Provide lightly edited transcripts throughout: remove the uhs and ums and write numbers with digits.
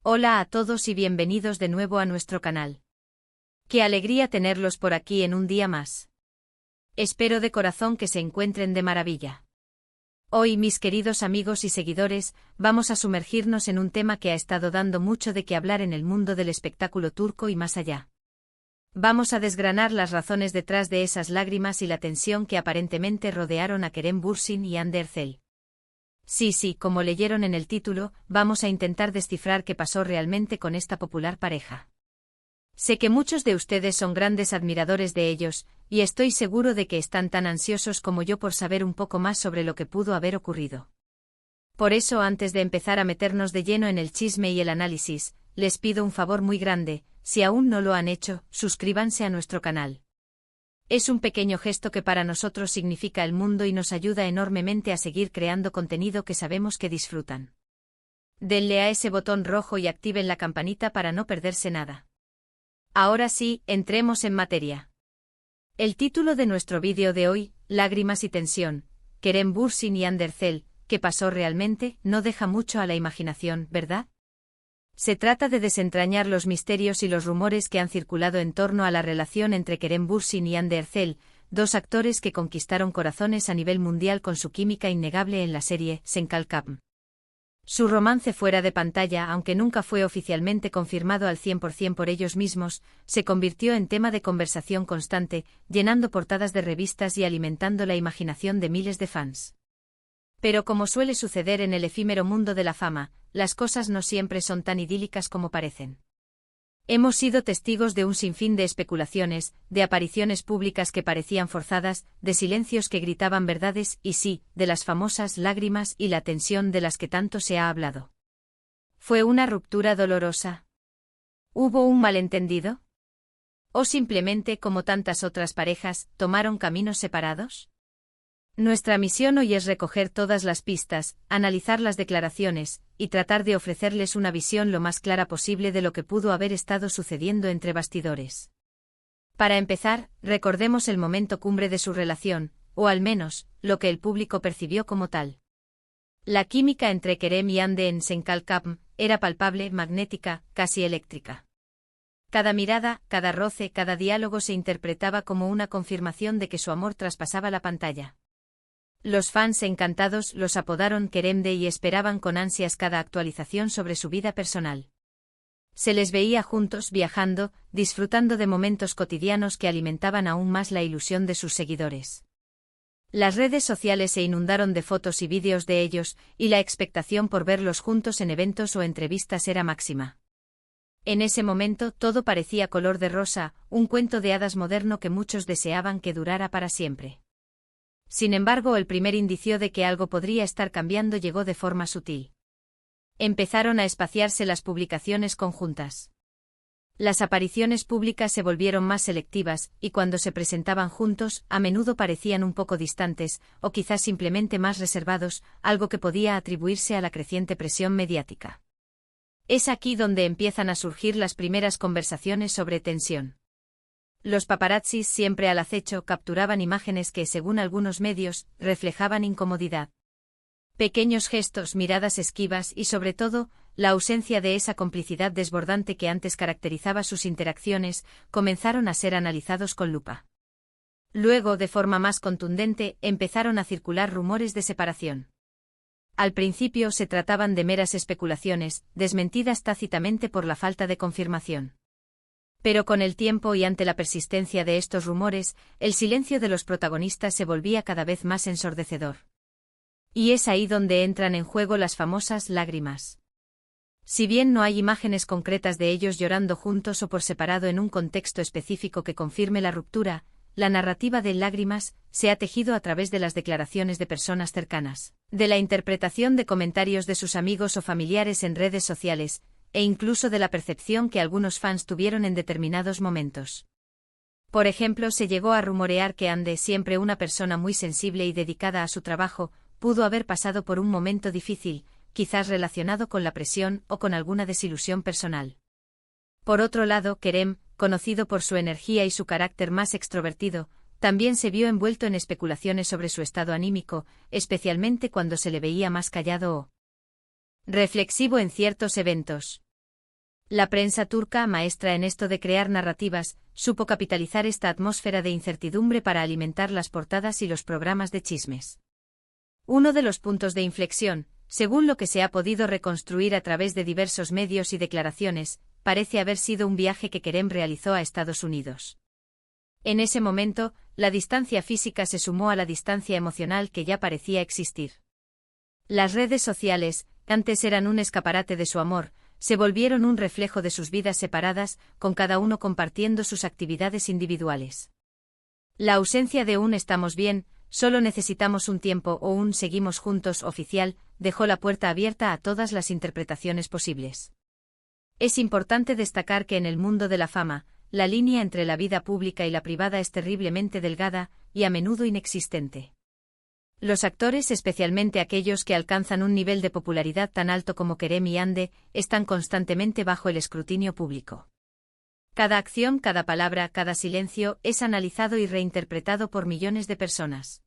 Hola a todos y bienvenidos de nuevo a nuestro canal. Qué alegría tenerlos por aquí en un día más. Espero de corazón que se encuentren de maravilla. Hoy, mis queridos amigos y seguidores, vamos a sumergirnos en un tema que ha estado dando mucho de qué hablar en el mundo del espectáculo turco y más allá. Vamos a desgranar las razones detrás de esas lágrimas y la tensión que aparentemente rodearon a Kerem Bürsin y Hande Erçel. Sí, como leyeron en el título, vamos a intentar descifrar qué pasó realmente con esta popular pareja. Sé que muchos de ustedes son grandes admiradores de ellos, y estoy seguro de que están tan ansiosos como yo por saber un poco más sobre lo que pudo haber ocurrido. Por eso, antes de empezar a meternos de lleno en el chisme y el análisis, les pido un favor muy grande: si aún no lo han hecho, suscríbanse a nuestro canal. Es un pequeño gesto que para nosotros significa el mundo y nos ayuda enormemente a seguir creando contenido que sabemos que disfrutan. Denle a ese botón rojo y activen la campanita para no perderse nada. Ahora sí, entremos en materia. El título de nuestro vídeo de hoy, Lágrimas y tensión, Kerem Bürsin y Hande Erçel, ¿qué pasó realmente?, no deja mucho a la imaginación, ¿verdad? Se trata de desentrañar los misterios y los rumores que han circulado en torno a la relación entre Kerem Bürsin y Hande Erçel, dos actores que conquistaron corazones a nivel mundial con su química innegable en la serie Sen Kalkam. Su romance fuera de pantalla, aunque nunca fue oficialmente confirmado al 100% por ellos mismos, se convirtió en tema de conversación constante, llenando portadas de revistas y alimentando la imaginación de miles de fans. Pero como suele suceder en el efímero mundo de la fama, las cosas no siempre son tan idílicas como parecen. Hemos sido testigos de un sinfín de especulaciones, de apariciones públicas que parecían forzadas, de silencios que gritaban verdades y sí, de las famosas lágrimas y la tensión de las que tanto se ha hablado. ¿Fue una ruptura dolorosa? ¿Hubo un malentendido? ¿O simplemente, como tantas otras parejas, tomaron caminos separados? Nuestra misión hoy es recoger todas las pistas, analizar las declaraciones, y tratar de ofrecerles una visión lo más clara posible de lo que pudo haber estado sucediendo entre bastidores. Para empezar, recordemos el momento cumbre de su relación, o al menos, lo que el público percibió como tal. La química entre Kerem y Hande en Sen Kalkam era palpable, magnética, casi eléctrica. Cada mirada, cada roce, cada diálogo se interpretaba como una confirmación de que su amor traspasaba la pantalla. Los fans encantados los apodaron Keremde y esperaban con ansias cada actualización sobre su vida personal. Se les veía juntos, viajando, disfrutando de momentos cotidianos que alimentaban aún más la ilusión de sus seguidores. Las redes sociales se inundaron de fotos y vídeos de ellos, y la expectación por verlos juntos en eventos o entrevistas era máxima. En ese momento todo parecía color de rosa, un cuento de hadas moderno que muchos deseaban que durara para siempre. Sin embargo, el primer indicio de que algo podría estar cambiando llegó de forma sutil. Empezaron a espaciarse las publicaciones conjuntas. Las apariciones públicas se volvieron más selectivas, y cuando se presentaban juntos, a menudo parecían un poco distantes, o quizás simplemente más reservados, algo que podía atribuirse a la creciente presión mediática. Es aquí donde empiezan a surgir las primeras conversaciones sobre tensión. Los paparazzis, siempre al acecho, capturaban imágenes que, según algunos medios, reflejaban incomodidad. Pequeños gestos, miradas esquivas y, sobre todo, la ausencia de esa complicidad desbordante que antes caracterizaba sus interacciones, comenzaron a ser analizados con lupa. Luego, de forma más contundente, empezaron a circular rumores de separación. Al principio se trataban de meras especulaciones, desmentidas tácitamente por la falta de confirmación. Pero con el tiempo y ante la persistencia de estos rumores, el silencio de los protagonistas se volvía cada vez más ensordecedor. Y es ahí donde entran en juego las famosas lágrimas. Si bien no hay imágenes concretas de ellos llorando juntos o por separado en un contexto específico que confirme la ruptura, la narrativa de lágrimas se ha tejido a través de las declaraciones de personas cercanas, de la interpretación de comentarios de sus amigos o familiares en redes sociales, e incluso de la percepción que algunos fans tuvieron en determinados momentos. Por ejemplo, se llegó a rumorear que Hande, siempre una persona muy sensible y dedicada a su trabajo, pudo haber pasado por un momento difícil, quizás relacionado con la presión o con alguna desilusión personal. Por otro lado, Kerem, conocido por su energía y su carácter más extrovertido, también se vio envuelto en especulaciones sobre su estado anímico, especialmente cuando se le veía más callado o reflexivo en ciertos eventos. La prensa turca, maestra en esto de crear narrativas, supo capitalizar esta atmósfera de incertidumbre para alimentar las portadas y los programas de chismes. Uno de los puntos de inflexión, según lo que se ha podido reconstruir a través de diversos medios y declaraciones, parece haber sido un viaje que Kerem realizó a Estados Unidos. En ese momento, la distancia física se sumó a la distancia emocional que ya parecía existir. Las redes sociales, que antes eran un escaparate de su amor, se volvieron un reflejo de sus vidas separadas, con cada uno compartiendo sus actividades individuales. La ausencia de un "estamos bien, solo necesitamos un tiempo" o un "seguimos juntos" oficial, dejó la puerta abierta a todas las interpretaciones posibles. Es importante destacar que en el mundo de la fama, la línea entre la vida pública y la privada es terriblemente delgada, y a menudo inexistente. Los actores, especialmente aquellos que alcanzan un nivel de popularidad tan alto como Kerem y Hande, están constantemente bajo el escrutinio público. Cada acción, cada palabra, cada silencio, es analizado y reinterpretado por millones de personas.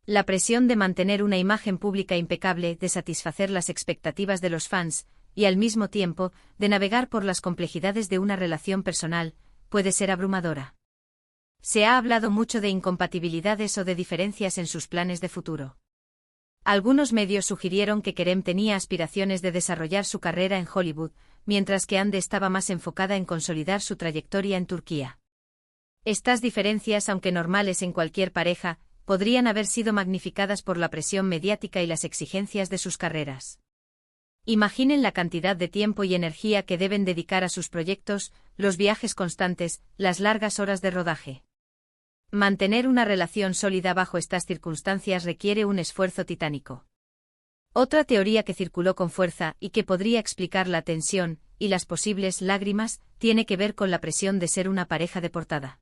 La presión de mantener una imagen pública impecable, de satisfacer las expectativas de los fans, y al mismo tiempo, de navegar por las complejidades de una relación personal, puede ser abrumadora. Se ha hablado mucho de incompatibilidades o de diferencias en sus planes de futuro. Algunos medios sugirieron que Kerem tenía aspiraciones de desarrollar su carrera en Hollywood, mientras que Hande estaba más enfocada en consolidar su trayectoria en Turquía. Estas diferencias, aunque normales en cualquier pareja, podrían haber sido magnificadas por la presión mediática y las exigencias de sus carreras. Imaginen la cantidad de tiempo y energía que deben dedicar a sus proyectos, los viajes constantes, las largas horas de rodaje. Mantener una relación sólida bajo estas circunstancias requiere un esfuerzo titánico. Otra teoría que circuló con fuerza y que podría explicar la tensión y las posibles lágrimas tiene que ver con la presión de ser una pareja de portada.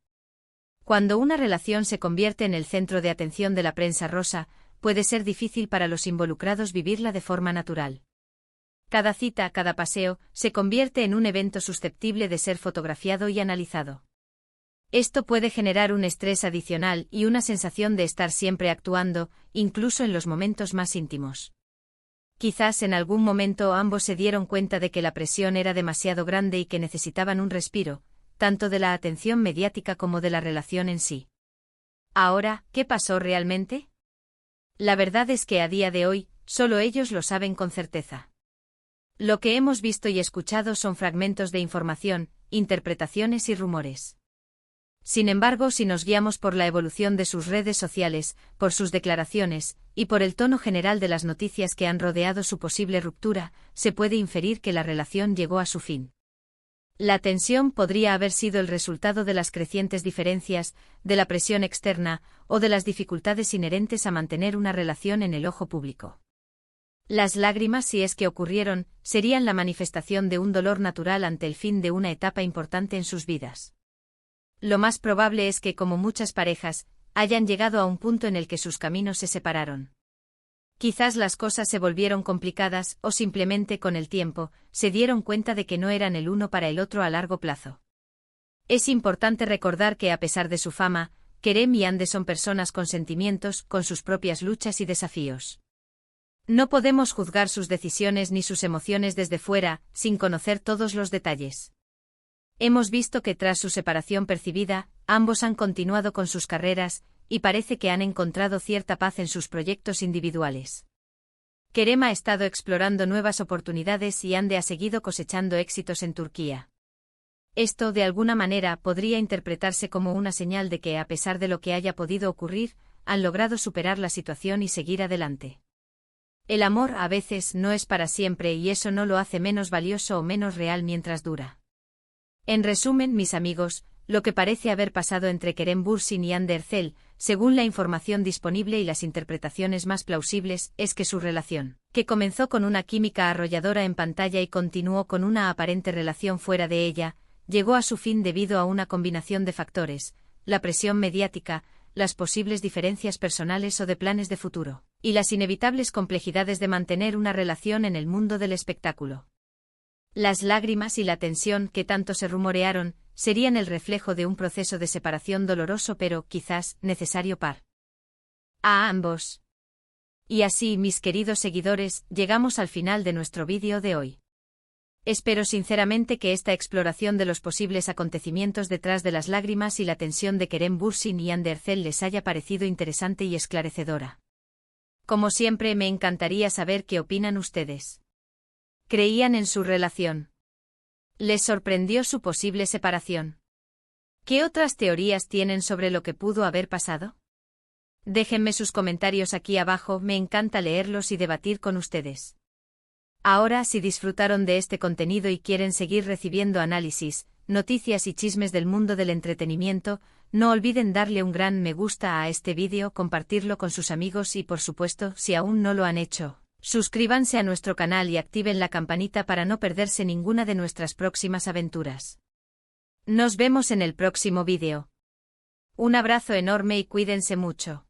Cuando una relación se convierte en el centro de atención de la prensa rosa, puede ser difícil para los involucrados vivirla de forma natural. Cada cita, cada paseo, se convierte en un evento susceptible de ser fotografiado y analizado. Esto puede generar un estrés adicional y una sensación de estar siempre actuando, incluso en los momentos más íntimos. Quizás en algún momento ambos se dieron cuenta de que la presión era demasiado grande y que necesitaban un respiro, tanto de la atención mediática como de la relación en sí. Ahora, ¿qué pasó realmente? La verdad es que a día de hoy, solo ellos lo saben con certeza. Lo que hemos visto y escuchado son fragmentos de información, interpretaciones y rumores. Sin embargo, si nos guiamos por la evolución de sus redes sociales, por sus declaraciones, y por el tono general de las noticias que han rodeado su posible ruptura, se puede inferir que la relación llegó a su fin. La tensión podría haber sido el resultado de las crecientes diferencias, de la presión externa, o de las dificultades inherentes a mantener una relación en el ojo público. Las lágrimas, si es que ocurrieron, serían la manifestación de un dolor natural ante el fin de una etapa importante en sus vidas. Lo más probable es que, como muchas parejas, hayan llegado a un punto en el que sus caminos se separaron. Quizás las cosas se volvieron complicadas o simplemente con el tiempo, se dieron cuenta de que no eran el uno para el otro a largo plazo. Es importante recordar que a pesar de su fama, Kerem y Hande son personas con sentimientos, con sus propias luchas y desafíos. No podemos juzgar sus decisiones ni sus emociones desde fuera, sin conocer todos los detalles. Hemos visto que tras su separación percibida, ambos han continuado con sus carreras, y parece que han encontrado cierta paz en sus proyectos individuales. Kerem ha estado explorando nuevas oportunidades y Hande ha seguido cosechando éxitos en Turquía. Esto, de alguna manera, podría interpretarse como una señal de que, a pesar de lo que haya podido ocurrir, han logrado superar la situación y seguir adelante. El amor a veces no es para siempre y eso no lo hace menos valioso o menos real mientras dura. En resumen, mis amigos, lo que parece haber pasado entre Kerem Bürsin y Hande Erçel, según la información disponible y las interpretaciones más plausibles, es que su relación, que comenzó con una química arrolladora en pantalla y continuó con una aparente relación fuera de ella, llegó a su fin debido a una combinación de factores: la presión mediática, las posibles diferencias personales o de planes de futuro, y las inevitables complejidades de mantener una relación en el mundo del espectáculo. Las lágrimas y la tensión que tanto se rumorearon serían el reflejo de un proceso de separación doloroso pero, quizás, necesario para ambos. Y así, mis queridos seguidores, llegamos al final de nuestro vídeo de hoy. Espero sinceramente que esta exploración de los posibles acontecimientos detrás de las lágrimas y la tensión de Kerem Bürsin y Hande Erçel les haya parecido interesante y esclarecedora. Como siempre, me encantaría saber qué opinan ustedes. ¿Creían en su relación? ¿Les sorprendió su posible separación? ¿Qué otras teorías tienen sobre lo que pudo haber pasado? Déjenme sus comentarios aquí abajo, me encanta leerlos y debatir con ustedes. Ahora, si disfrutaron de este contenido y quieren seguir recibiendo análisis, noticias y chismes del mundo del entretenimiento, no olviden darle un gran me gusta a este vídeo, compartirlo con sus amigos y por supuesto, si aún no lo han hecho, suscríbanse a nuestro canal y activen la campanita para no perderse ninguna de nuestras próximas aventuras. Nos vemos en el próximo vídeo. Un abrazo enorme y cuídense mucho.